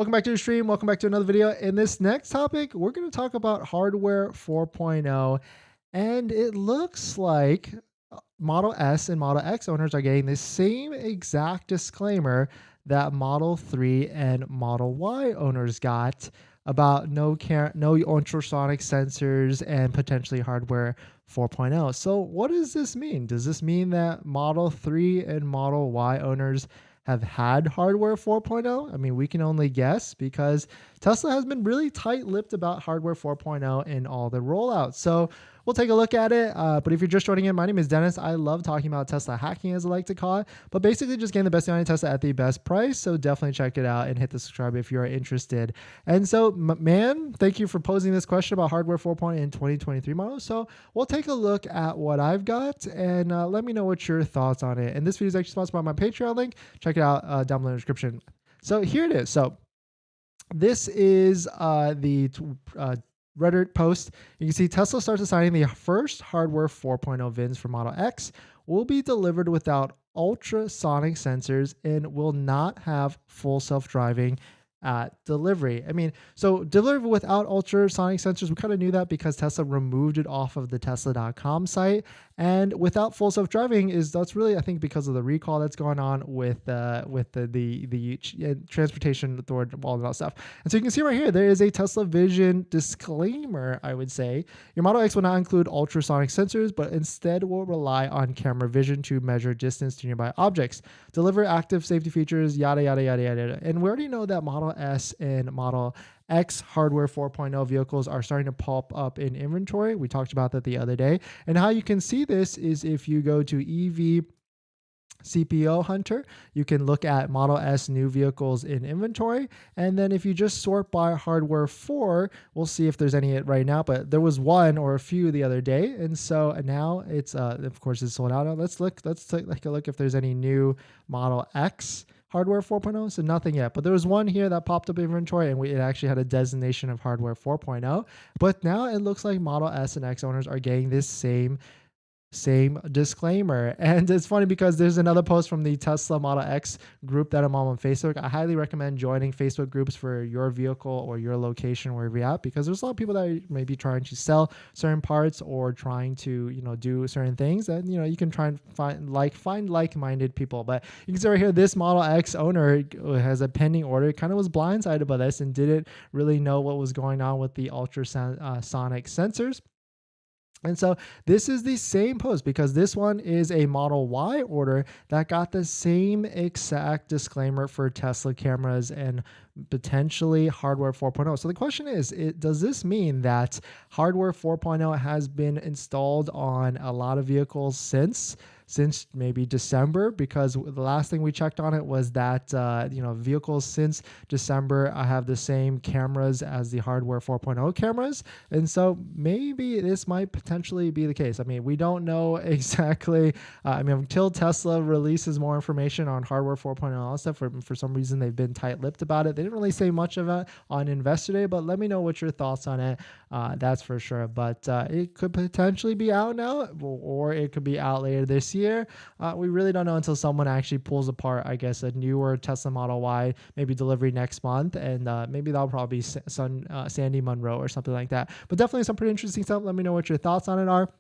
Welcome back to the stream. Welcome back to another video. In this next topic, we're going to talk about hardware 4.0, and it looks like Model S and Model X owners are getting the same exact disclaimer that Model 3 and Model Y owners got about no ultrasonic sensors and potentially hardware 4.0. So what does this mean? Does this mean that Model 3 and Model Y owners have had hardware 4.0? I mean, we can only guess because Tesla has been really tight-lipped about hardware 4.0 in all the rollouts. So we'll take a look at it. But if you're just joining in, my name is Dennis. I love talking about Tesla hacking, as I like to call it, but basically just getting the best deal on Tesla at the best price. So definitely check it out and hit the subscribe if you're interested. And so, man, thank you for posing this question about hardware 4.0 in 2023 models. So we'll take a look at what I've got and let me know what your thoughts on it. And this video is actually sponsored by my Patreon link. Check it out down below in the description. So here it is. So this is the Reddit post. You can see Tesla starts assigning the first hardware 4.0 VINs for Model X will be delivered without ultrasonic sensors and will not have full self-driving at delivery. I mean, so delivered without ultrasonic sensors, we kind of knew that because Tesla removed it off of the Tesla.com site. And without full self-driving that's really, I think, because of the recall that's going on with the transportation authority, all that stuff. And so you can see right here, there is a Tesla Vision disclaimer, I would say. Your Model X will not include ultrasonic sensors, but instead will rely on camera vision to measure distance to nearby objects, deliver active safety features, yada, yada, yada, yada. And we already know that Model S and Model X hardware 4.0 vehicles are starting to pop up in inventory. We talked about that the other day. And how you can see this is if you go to EV CPO Hunter, you can look at Model S new vehicles in inventory. And then if you just sort by hardware 4, we'll see if there's any right now, but there was one or a few the other day. And so now it's, of course, it's sold out. Now let's take a look if there's any new Model X hardware 4.0. So nothing yet, but there was one here that popped up in inventory and it actually had a designation of hardware 4.0. But now it looks like Model S and X owners are getting this same disclaimer. And it's funny because there's another post from the Tesla Model X group that I'm on Facebook. I highly recommend joining Facebook groups for your vehicle or your location wherever you're at, because there's a lot of people that may be trying to sell certain parts or trying to, do certain things, and you can try and find like-minded people. But you can see right here, this Model X owner has a pending order, kind of was blindsided by this and didn't really know what was going on with the ultrasonic sensors. And so this is the same post because this one is a Model Y order that got the same exact disclaimer for Tesla cameras and potentially hardware 4.0. So the question is, does this mean that hardware 4.0 has been installed on a lot of vehicles since maybe December? Because the last thing we checked on it was that vehicles since December have the same cameras as the hardware 4.0 cameras. And so maybe this might potentially be the case. I mean, we don't know exactly. Until Tesla releases more information on hardware 4.0 and all that stuff, for some reason they've been tight-lipped about it. They didn't really say much of it on Investor Day, but let me know what your thoughts on it. That's for sure. But it could potentially be out now, or it could be out later this year. We really don't know until someone actually pulls apart, I guess, a newer Tesla Model Y, maybe delivery next month, and maybe that'll probably be Sandy Munro or something like that. But definitely some pretty interesting stuff. Let me know what your thoughts on it are.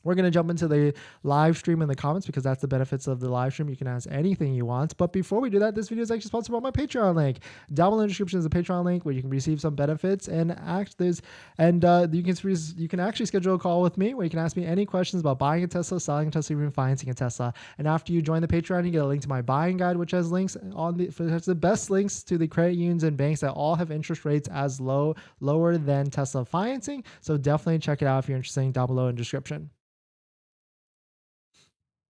We're going to jump into the live stream in the comments because that's the benefits of the live stream. You can ask anything you want. But before we do that, this video is actually sponsored by my Patreon link. Down below in the description is a Patreon link where you can receive some benefits you can actually schedule a call with me where you can ask me any questions about buying a Tesla, selling a Tesla, even financing a Tesla. And after you join the Patreon, you get a link to my buying guide, which has links has the best links to the credit unions and banks that all have interest rates as lower than Tesla financing. So definitely check it out if you're interested, down below in the description.